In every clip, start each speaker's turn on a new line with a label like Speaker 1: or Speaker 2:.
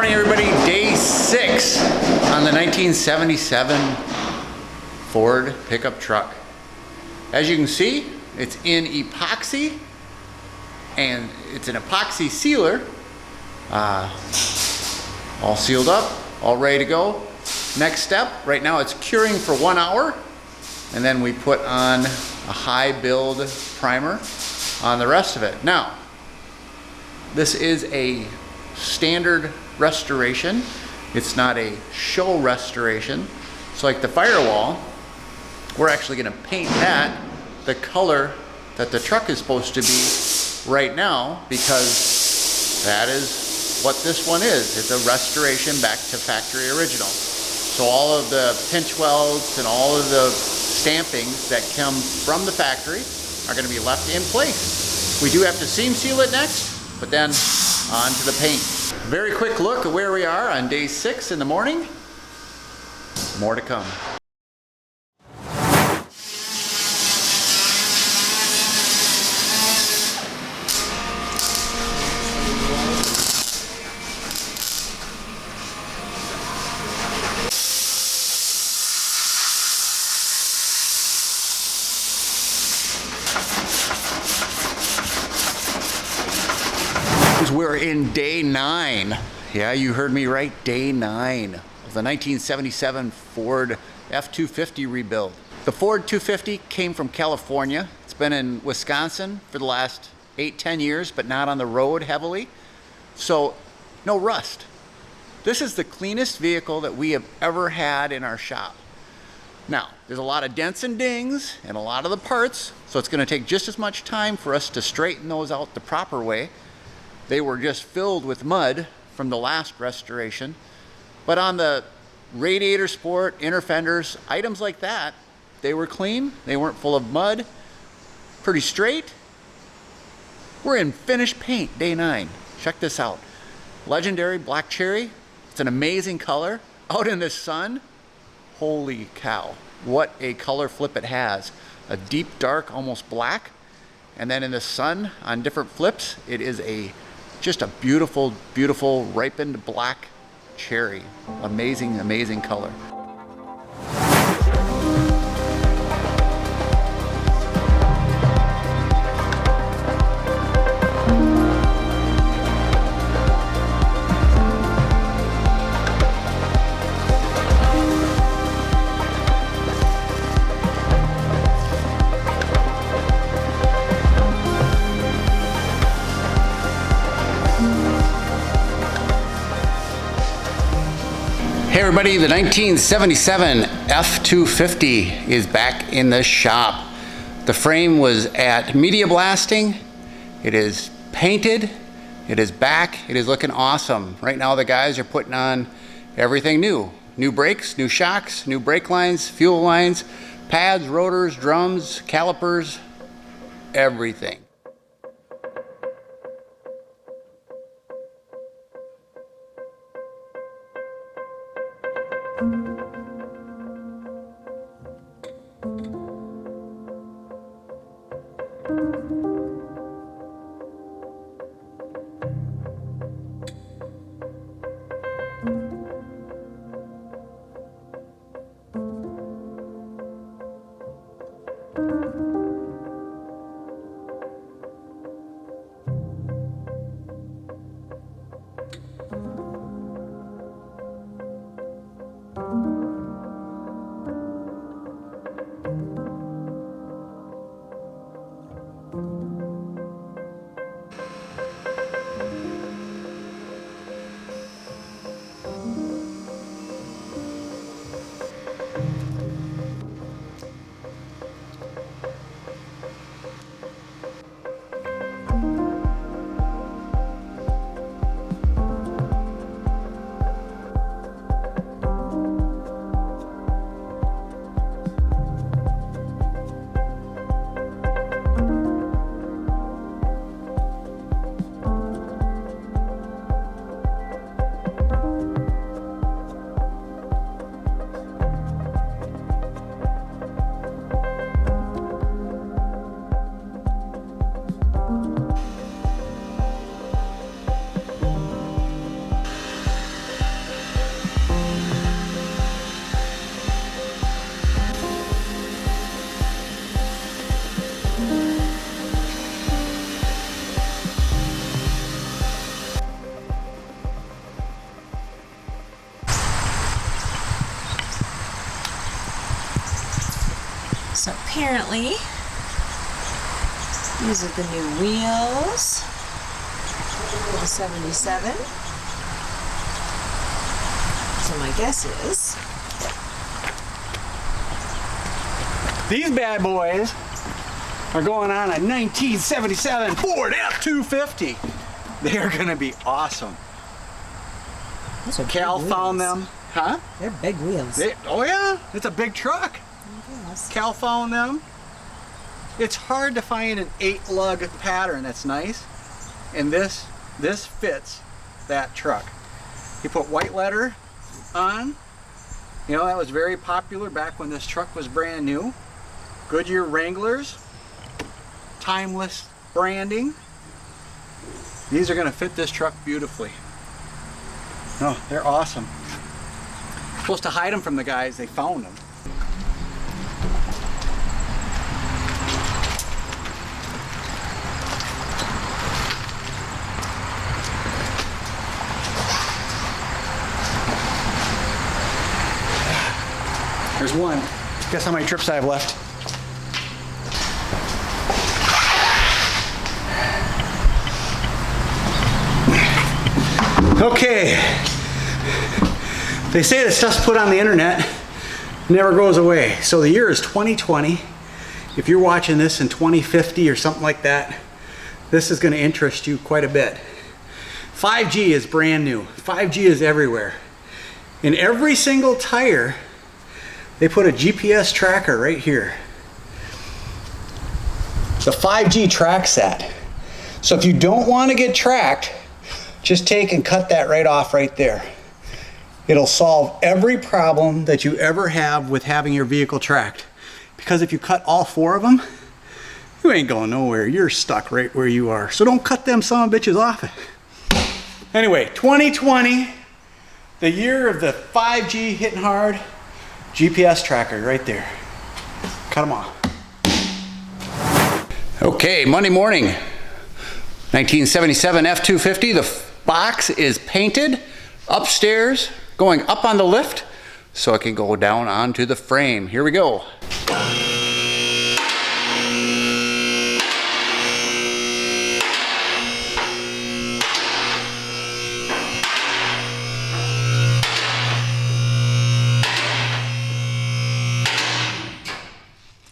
Speaker 1: morning, everybody. Day 6 on the 1977 Ford pickup truck. As you can see, it's in epoxy, and it's an epoxy sealer. All sealed up, all ready to go. Next step, right now it's curing for 1 hour, and then we put on a high build primer on the rest of it. Now, this is a standard restoration. It's not a show restoration. So like the firewall, we're actually going to paint that the color that the truck is supposed to be right now, because that is what this one is. It's a restoration back to factory original. So all of the pinch welds and all of the stampings that come from the factory are going to be left in place. We do have to seam seal it next, but then on to the paint. Very quick look at where we are on day 6 in the morning. More to come. We're in day 9. Yeah, you heard me right, day 9 of the 1977 Ford F250 rebuild. The Ford 250 came from California. It's been in Wisconsin for the last 8-10 years, but not on the road heavily. So no rust. This is the cleanest vehicle that we have ever had in our shop. Now, there's a lot of dents and dings and a lot of the parts, so it's going to take just as much time for us to straighten those out the proper way. They were just filled with mud from the last restoration. But on the radiator sport, inner fenders, items like that, they were clean. They weren't full of mud. Pretty straight. We're in finished paint, day 9. Check this out. Legendary black cherry. It's an amazing color. Out in the sun, holy cow. What a color flip it has. A deep dark, almost black. And then in the sun, on different flips, it is just a beautiful, beautiful ripened black cherry. Amazing, amazing color. Hey everybody, the 1977 F250 is back in the shop. The frame was at media blasting. It is painted. It is back. It is looking awesome. Right now the guys are putting on everything new. New brakes, new shocks, new brake lines, fuel lines, pads, rotors, drums, calipers, everything.
Speaker 2: apparently these are the new wheels for the 77. So my guess is
Speaker 3: these bad boys are going on a 1977 Ford F250. They are going to be awesome.
Speaker 2: those are
Speaker 3: Cal
Speaker 2: big
Speaker 3: found
Speaker 2: wheels.
Speaker 3: them. Huh?
Speaker 2: They're big wheels.
Speaker 3: Oh yeah, it's a big truck.
Speaker 2: Yes.
Speaker 3: Cal found them. It's hard to find an 8-lug pattern that's nice, and this fits that truck. He put white letter on. You know, that was very popular back when this truck was brand new. Goodyear Wranglers, timeless branding. These are going to fit this truck beautifully. Oh, they're awesome. Supposed to hide them from the guys, they found them. There's one. Guess how many trips I have left? Okay. They say the stuff's put on the internet never goes away. So the year is 2020. If you're watching this in 2050 or something like that, this is going to interest you quite a bit. 5G is brand new. 5G is everywhere. In every single tire, they put a GPS tracker right here. The 5G tracks that. So if you don't want to get tracked, just take and cut that right off right there. It'll solve every problem that you ever have with having your vehicle tracked. Because if you cut all 4 of them, you ain't going nowhere. You're stuck right where you are. So don't cut them son of a bitches off. Anyway, 2020, the year of the 5G hitting hard, GPS tracker right there. Cut them off.
Speaker 1: Okay, Monday morning, 1977 F250. The box is painted upstairs, going up on the lift, so it can go down onto the frame. Here we go.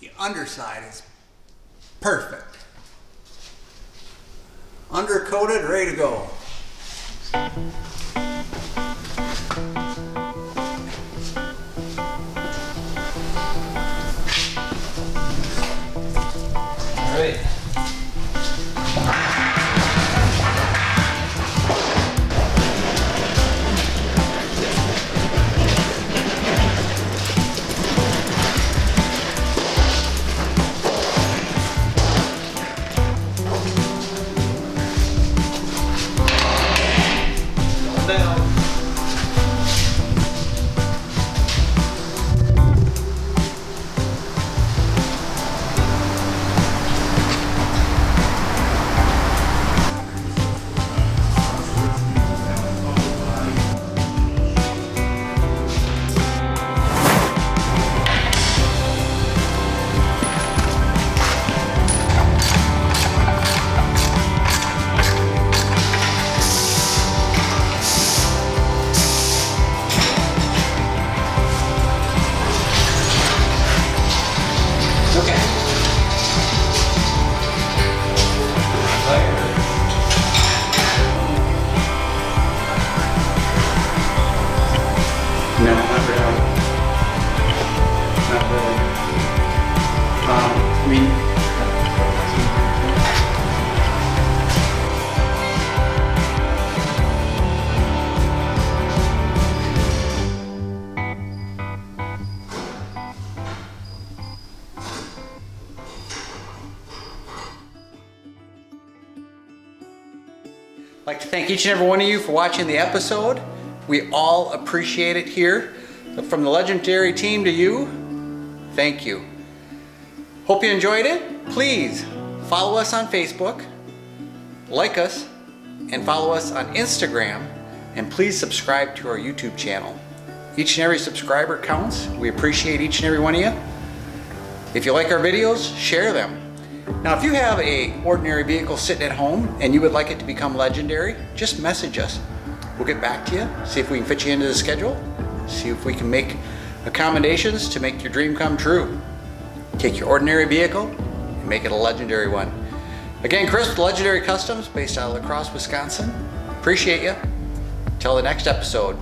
Speaker 1: The underside is perfect. Undercoated, ready to go. All right. No, not really. Not really. I mean, I'd like to thank each and every one of you for watching the episode. We all appreciate it here. From the legendary team to you, thank you. Hope you enjoyed it. Please follow us on Facebook, like us, and follow us on Instagram, and please subscribe to our YouTube channel. Each and every subscriber counts. We appreciate each and every one of you. If you like our videos, share them. Now, if you have an ordinary vehicle sitting at home and you would like it to become legendary, just message us. We'll get back to you, see if we can fit you into the schedule, see if we can make accommodations to make your dream come true. Take your ordinary vehicle and make it a legendary one. Again, Chris with Legendary Customs, based out of La Crosse, Wisconsin. Appreciate you. Till the next episode.